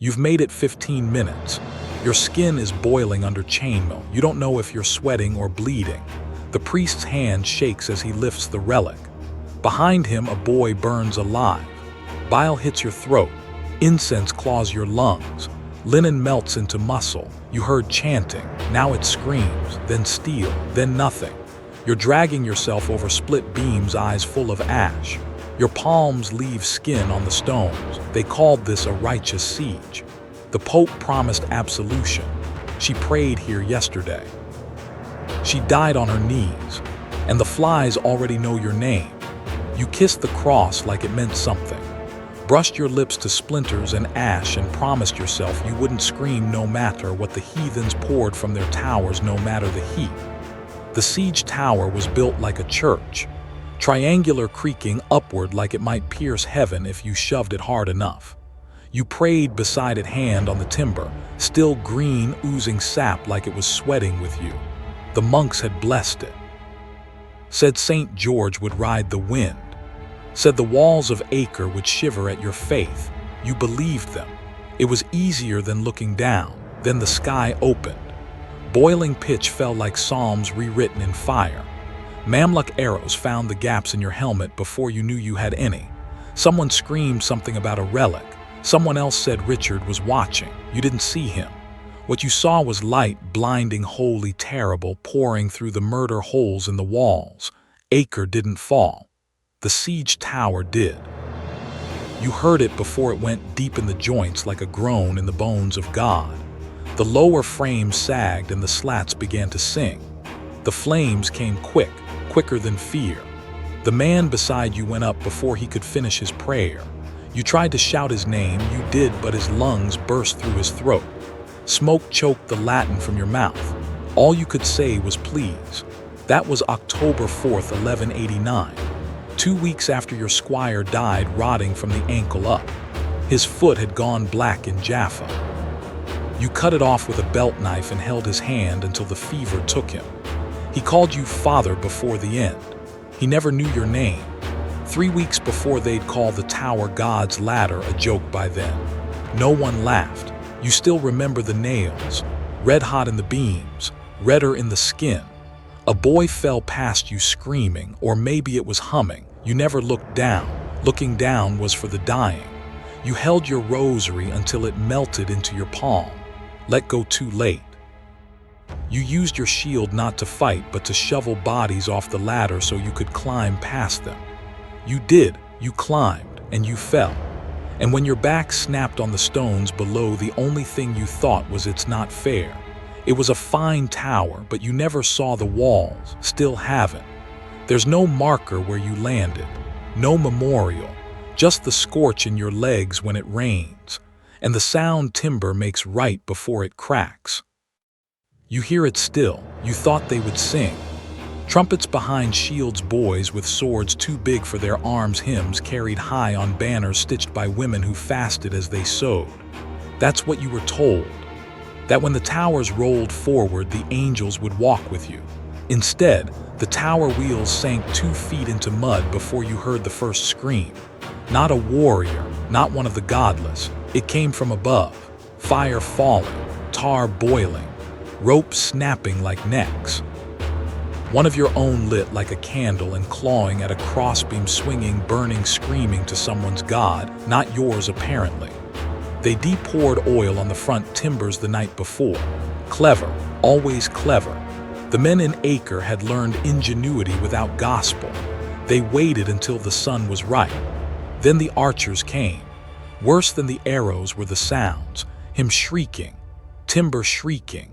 You've made it 15 minutes. Your skin is boiling under chainmail. You don't know if you're sweating or bleeding. The priest's hand shakes as he lifts the relic. Behind him, a boy burns alive. Bile hits your throat. Incense claws your lungs. Linen melts into muscle. You heard chanting. Now it screams, then steel, then nothing. You're dragging yourself over split beams, eyes full of ash. Your palms leave skin on the stones. They called this a righteous siege. The Pope promised absolution. She prayed here yesterday. She died on her knees, and the flies already know your name. You kissed the cross like it meant something, brushed your lips to splinters and ash, and promised yourself you wouldn't scream no matter what the heathens poured from their towers, no matter the heat. The siege tower was built like a church, triangular, creaking upward like it might pierce heaven if you shoved it hard enough. You prayed beside it, hand on the timber, still green, oozing sap like it was sweating with you. The monks had blessed it. Said St. George would ride the wind. Said the walls of Acre would shiver at your faith. You believed them. It was easier than looking down. Then the sky opened. Boiling pitch fell like psalms rewritten in fire. Mamluk arrows found the gaps in your helmet before you knew you had any. Someone screamed something about a relic. Someone else said Richard was watching. You didn't see him. What you saw was light, blinding, holy, terrible, pouring through the murder holes in the walls. Acre didn't fall. The siege tower did. You heard it before it went deep in the joints like a groan in the bones of God. The lower frames sagged and the slats began to sing. The flames came quick, quicker than fear. The man beside you went up before he could finish his prayer. You tried to shout his name, you did, but his lungs burst through his throat. Smoke choked the Latin from your mouth. All you could say was please. That was October 4th, 1189. 2 weeks after your squire died, rotting from the ankle up. His foot had gone black in Jaffa. You cut it off with a belt knife and held his hand until the fever took him. He called you father before the end. He never knew your name. 3 weeks before they'd call the tower God's ladder a joke by then. No one laughed. You still remember the nails, red hot in the beams, redder in the skin. A boy fell past you screaming, or maybe it was humming. You never looked down. Looking down was for the dying. You held your rosary until it melted into your palm. Let go too late. You used your shield not to fight, but to shovel bodies off the ladder so you could climb past them. You did. You climbed, and you fell. And when your back snapped on the stones below, the only thing you thought was it's not fair. It was a fine tower, but you never saw the walls, still haven't. There's no marker where you landed, no memorial, just the scorch in your legs when it rains, and the sound timber makes right before it cracks. You hear it still. You thought they would sing. Trumpets behind shields, boys with swords too big for their arms, hymns carried high on banners stitched by women who fasted as they sewed. That's what you were told. That when the towers rolled forward, the angels would walk with you. Instead, the tower wheels sank 2 feet into mud before you heard the first scream. Not a warrior, not one of the godless. It came from above. Fire falling, tar boiling, ropes snapping like necks. One of your own lit like a candle and clawing at a crossbeam, swinging, burning, screaming to someone's God, not yours apparently. They de-poured oil on the front timbers the night before. Clever, always clever. The men in Acre had learned ingenuity without gospel. They waited until the sun was right. Then the archers came. Worse than the arrows were the sounds, him shrieking, timber shrieking.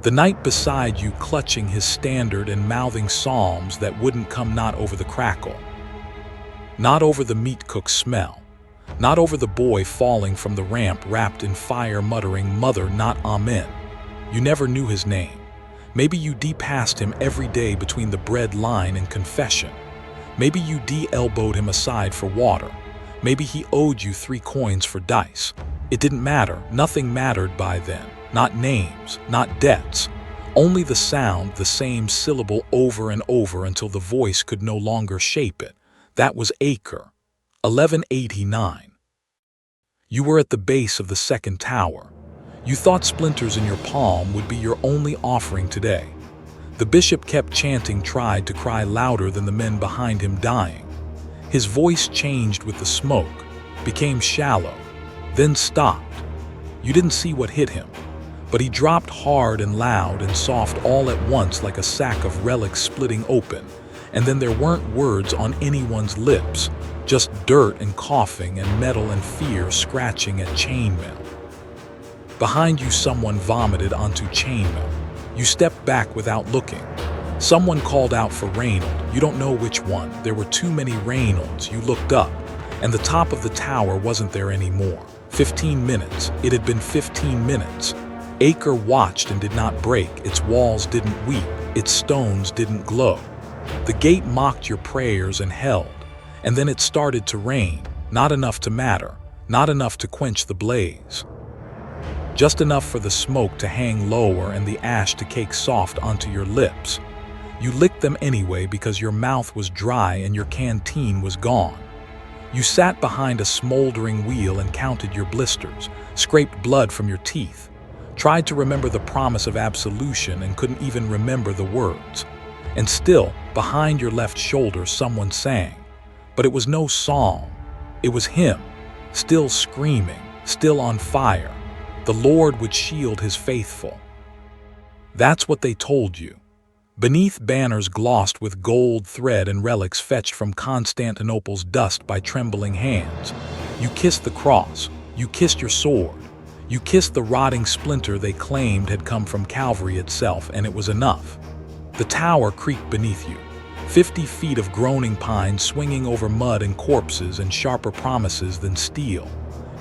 The knight beside you clutching his standard and mouthing psalms that wouldn't come, not over the crackle, not over the meat cook smell, not over the boy falling from the ramp wrapped in fire muttering mother, not amen. You never knew his name. Maybe you de-passed him every day between the bread line and confession. Maybe you de-elbowed him aside for water. Maybe he owed you 3 coins for dice. It didn't matter. Nothing mattered by then. Not names, not debts. Only the sound, the same syllable over and over until the voice could no longer shape it. That was Acre. 1189. You were at the base of the second tower. You thought splinters in your palm would be your only offering today. The bishop kept chanting, tried to cry louder than the men behind him dying. His voice changed with the smoke, became shallow, then stopped. You didn't see what hit him, but he dropped hard and loud and soft all at once like a sack of relics splitting open, and then there weren't words on anyone's lips, just dirt and coughing and metal and fear scratching at chainmail. Behind you someone vomited onto chainmail. You stepped back without looking. Someone called out for Reynold. You don't know which one. There were too many Reynolds. You looked up, and the top of the tower wasn't there anymore. 15 minutes. It had been 15 minutes. Acre watched and did not break. Its walls didn't weep. Its stones didn't glow. The gate mocked your prayers and held, and then it started to rain, not enough to matter, not enough to quench the blaze. Just enough for the smoke to hang lower and the ash to cake soft onto your lips. You licked them anyway because your mouth was dry and your canteen was gone. You sat behind a smoldering wheel and counted your blisters, scraped blood from your teeth, tried to remember the promise of absolution and couldn't even remember the words. And still, behind your left shoulder, someone sang. But it was no song. It was him, still screaming, still on fire. The Lord would shield his faithful. That's what they told you. Beneath banners glossed with gold thread and relics fetched from Constantinople's dust by trembling hands. You kissed the cross. You kissed your sword. You kissed the rotting splinter they claimed had come from Calvary itself, and it was enough. The tower creaked beneath you. 50 feet of groaning pine swinging over mud and corpses and sharper promises than steel.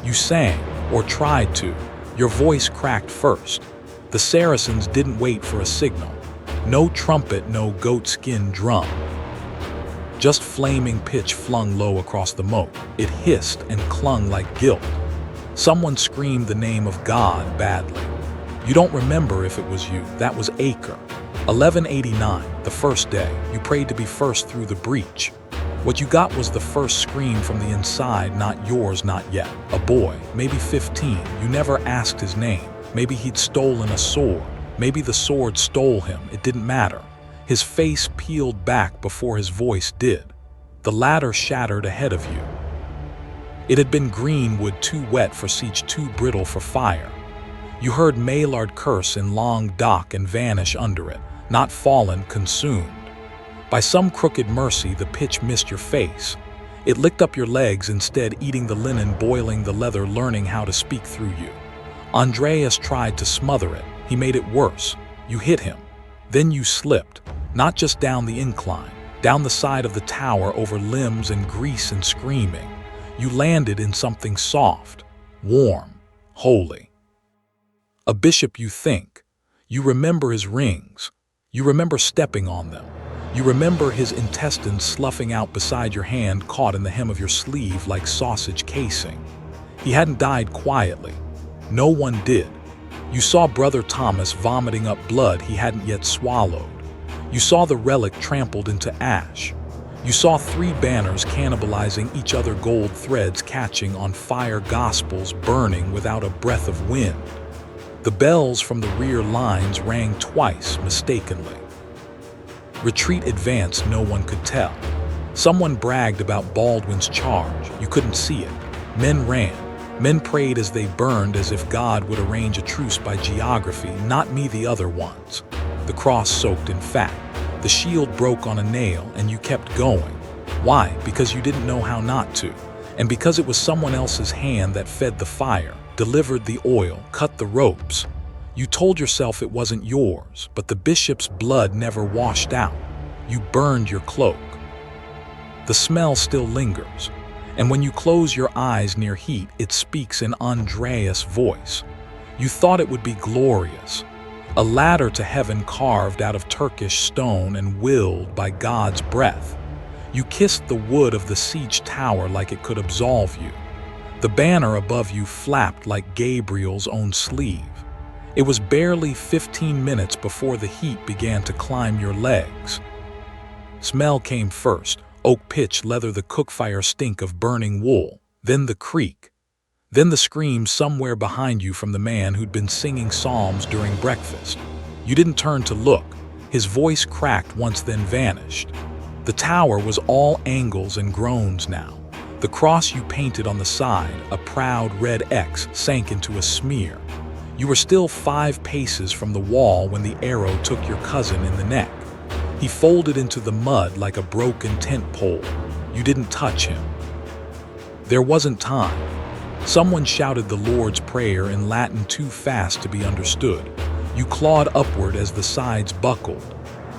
You sang, or tried to. Your voice cracked first. The Saracens didn't wait for a signal. No trumpet, no goatskin drum. Just flaming pitch flung low across the moat. It hissed and clung like guilt. Someone screamed the name of God badly. You don't remember if it was you. That was Acre. 1189, the first day. You prayed to be first through the breach. What you got was the first scream from the inside, not yours, not yet. A boy, maybe 15. You never asked his name. Maybe he'd stolen a sword. Maybe the sword stole him. It didn't matter. His face peeled back before his voice did. The ladder shattered ahead of you. It had been green wood, too wet for siege, too brittle for fire. You heard Maillard curse in long dock and vanish under it, not fallen, consumed. By some crooked mercy, the pitch missed your face. It licked up your legs instead, eating the linen, boiling the leather, learning how to speak through you. Andreas tried to smother it. He made it worse. You hit him. Then you slipped, not just down the incline, down the side of the tower, over limbs and grease and screaming. You landed in something soft, warm, holy. A bishop, you think. You remember his rings. You remember stepping on them. You remember his intestines sloughing out beside your hand, caught in the hem of your sleeve like sausage casing. He hadn't died quietly. No one did. You saw Brother Thomas vomiting up blood he hadn't yet swallowed. You saw the relic trampled into ash. You saw 3 banners cannibalizing each other, gold threads catching on fire, gospels burning without a breath of wind. The bells from the rear lines rang twice, mistakenly. Retreat, advance, no one could tell. Someone bragged about Baldwin's charge. You couldn't see it. Men ran. Men prayed as they burned, as if God would arrange a truce by geography, not me, the other ones. The cross soaked in fat. The shield broke on a nail, and you kept going. Why? Because you didn't know how not to. And because it was someone else's hand that fed the fire, delivered the oil, cut the ropes. You told yourself it wasn't yours, but the bishop's blood never washed out. You burned your cloak. The smell still lingers, and when you close your eyes near heat, it speaks in Andreas' voice. You thought it would be glorious, a ladder to heaven carved out of Turkish stone and willed by God's breath. You kissed the wood of the siege tower like it could absolve you. The banner above you flapped like Gabriel's own sleeve. It was barely 15 minutes before the heat began to climb your legs. Smell came first, oak pitch, leather, the cookfire stink of burning wool, then the creak. Then the scream somewhere behind you from the man who'd been singing psalms during breakfast. You didn't turn to look. His voice cracked once, then vanished. The tower was all angles and groans now. The cross you painted on the side, a proud red X, sank into a smear. You were still 5 paces from the wall when the arrow took your cousin in the neck. He folded into the mud like a broken tent pole. You didn't touch him. There wasn't time. Someone shouted the Lord's Prayer in Latin too fast to be understood. You clawed upward as the sides buckled.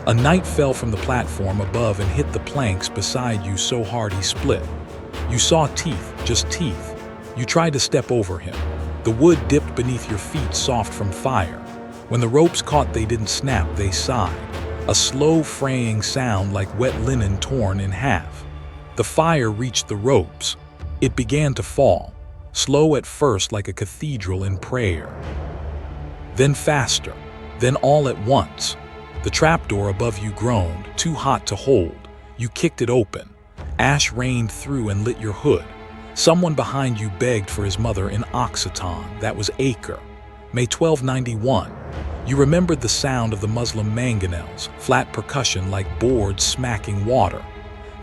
A knight fell from the platform above and hit the planks beside you so hard he split. You saw teeth, just teeth. You tried to step over him. The wood dipped beneath your feet, soft from fire. When the ropes caught, they didn't snap, they sighed. A slow fraying sound like wet linen torn in half. The fire reached the ropes. It began to fall, slow at first like a cathedral in prayer. Then faster, then all at once. The trapdoor above you groaned, too hot to hold. You kicked it open. Ash rained through and lit your hood. Someone behind you begged for his mother in Occitan, that was Acre. May 1291. You remembered the sound of the Muslim mangonels, flat percussion like boards smacking water.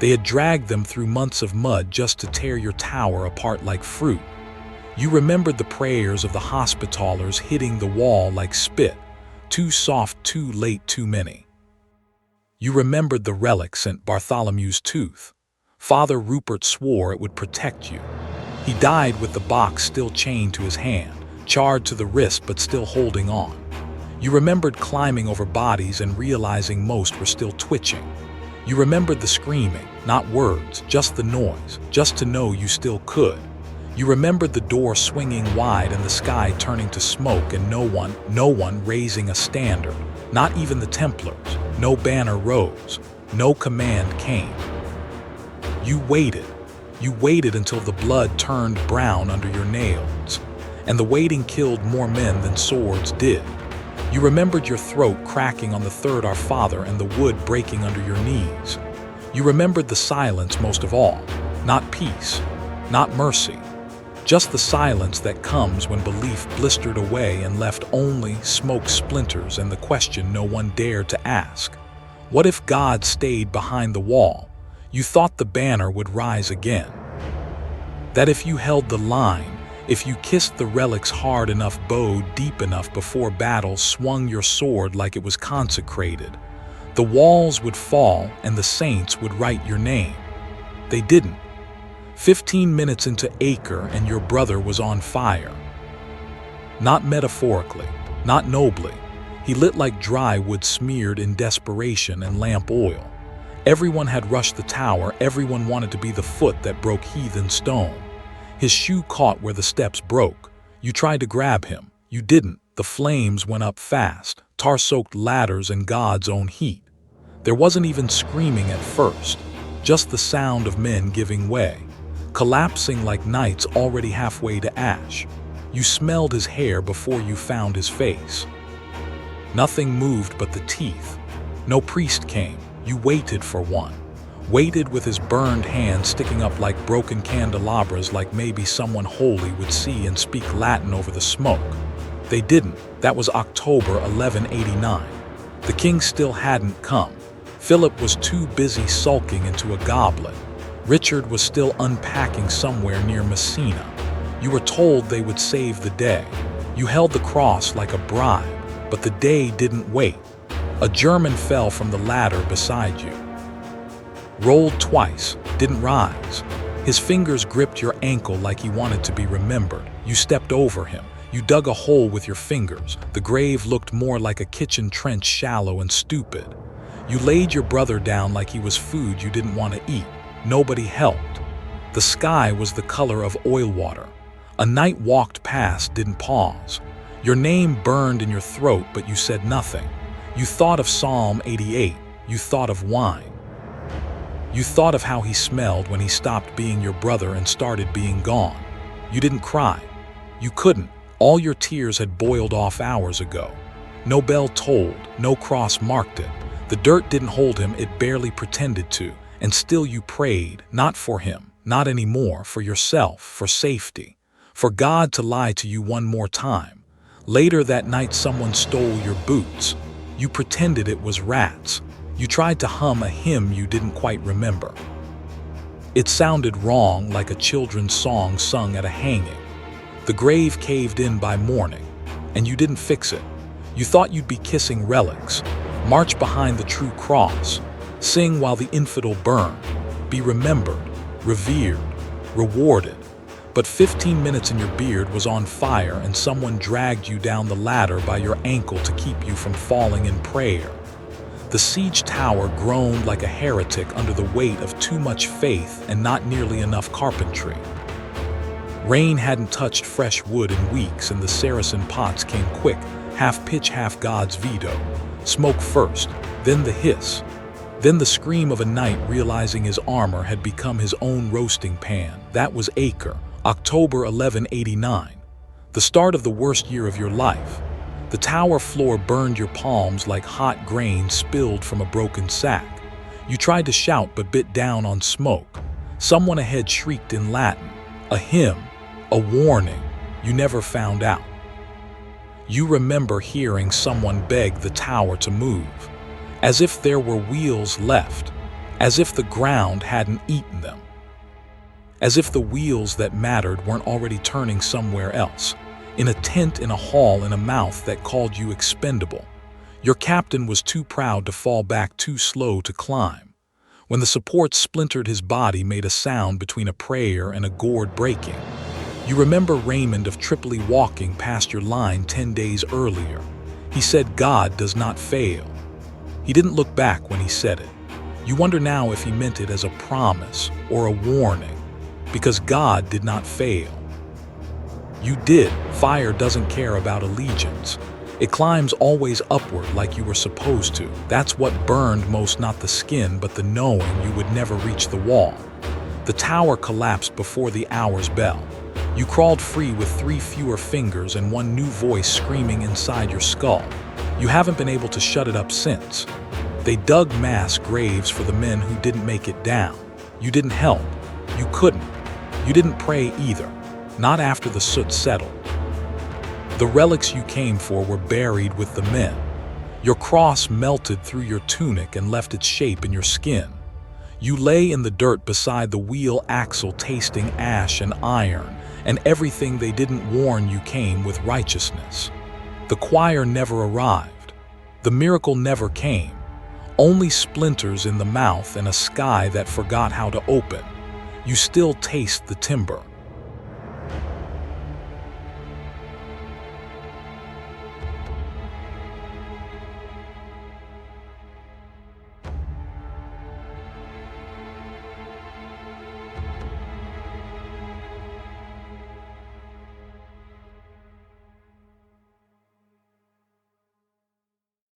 They had dragged them through months of mud just to tear your tower apart like fruit. You remembered the prayers of the Hospitallers hitting the wall like spit, too soft, too late, too many. You remembered the relic St. Bartholomew's tooth. Father Rupert swore it would protect you. He died with the box still chained to his hand, charred to the wrist but still holding on. You remembered climbing over bodies and realizing most were still twitching. You remembered the screaming, not words, just the noise, just to know you still could. You remembered the door swinging wide and the sky turning to smoke and no one raising a standard, not even the Templars. No banner rose, no command came. You waited until the blood turned brown under your nails, and the waiting killed more men than swords did. You remembered your throat cracking on the third Our Father and the wood breaking under your knees. You remembered the silence most of all, not peace, not mercy, just the silence that comes when belief blistered away and left only smoke splinters and the question no one dared to ask. What if God stayed behind the wall? You thought the banner would rise again. That if you held the line, if you kissed the relics hard enough, bowed deep enough before battle, swung your sword like it was consecrated, the walls would fall and the saints would write your name. They didn't. 15 minutes into Acre and your brother was on fire. Not metaphorically, not nobly. He lit like dry wood smeared in desperation and lamp oil. Everyone had rushed the tower, everyone wanted to be the foot that broke heathen stone. His shoe caught where the steps broke. You tried to grab him. You didn't. The flames went up fast, tar-soaked ladders and God's own heat. There wasn't even screaming at first, just the sound of men giving way, collapsing like knights already halfway to ash. You smelled his hair before you found his face. Nothing moved but the teeth. No priest came. You waited for one. Waited with his burned hand sticking up like broken candelabras, like maybe someone holy would see and speak Latin over the smoke. They didn't. That was October 1189. The king still hadn't come. Philip was too busy sulking into a goblet. Richard was still unpacking somewhere near Messina. You were told they would save the day. You held the cross like a bribe, but the day didn't wait. A German fell from the ladder beside you. Rolled twice, didn't rise. His fingers gripped your ankle like he wanted to be remembered. You stepped over him. You dug a hole with your fingers. The grave looked more like a kitchen trench, shallow and stupid. You laid your brother down like he was food you didn't want to eat. Nobody helped. The sky was the color of oil water. A knight walked past, didn't pause. Your name burned in your throat, but you said nothing. You thought of Psalm 88. You thought of wine. You thought of how he smelled when he stopped being your brother and started being gone. You didn't cry. You couldn't. All your tears had boiled off hours ago. No bell tolled, no cross marked it. The dirt didn't hold him, it barely pretended to. And still you prayed, not for him, not anymore, for yourself, for safety. for God to lie to you one more time. Later that night someone stole your boots. You pretended it was rats. You tried to hum a hymn you didn't quite remember. It sounded wrong, like a children's song sung at a hanging. The grave caved in by morning, and you didn't fix it. You thought you'd be kissing relics, march behind the true cross, sing while the infidel burned, be remembered, revered, rewarded. But 15 minutes and your beard was on fire and someone dragged you down the ladder by your ankle to keep you from falling in prayer. The siege tower groaned like a heretic under the weight of too much faith and not nearly enough carpentry. Rain hadn't touched fresh wood in weeks and the Saracen pots came quick, half pitch, half God's veto. Smoke first, then the hiss, then the scream of a knight realizing his armor had become his own roasting pan. That was Acre, October 1189, the start of the worst year of your life. The tower floor burned your palms like hot grain spilled from a broken sack. You tried to shout but bit down on smoke. Someone ahead shrieked in Latin, a hymn, a warning you never found out. You remember hearing someone beg the tower to move, as if there were wheels left, as if the ground hadn't eaten them, as if the wheels that mattered weren't already turning somewhere else, in a tent, in a hall, in a mouth that called you expendable. Your captain was too proud to fall back, too slow to climb. When the support splintered, his body made a sound between a prayer and a gourd breaking. You remember Raymond of Tripoli walking past your line 10 days earlier. He said, "God does not fail." He didn't look back when he said it. You wonder now if he meant it as a promise or a warning, because God did not fail. You did. Fire doesn't care about allegiance. It climbs always upward like you were supposed to. That's what burned most, not the skin, but the knowing you would never reach the wall. The tower collapsed before the hour's bell. You crawled free with 3 fewer fingers and one new voice screaming inside your skull. You haven't been able to shut it up since. They dug mass graves for the men who didn't make it down. You didn't help. You couldn't. You didn't pray either. Not after the soot settled. The relics you came for were buried with the men. Your cross melted through your tunic and left its shape in your skin. You lay in the dirt beside the wheel axle, tasting ash and iron, and everything they didn't warn you came with righteousness. The choir never arrived. The miracle never came. Only splinters in the mouth and a sky that forgot how to open. You still taste the timber.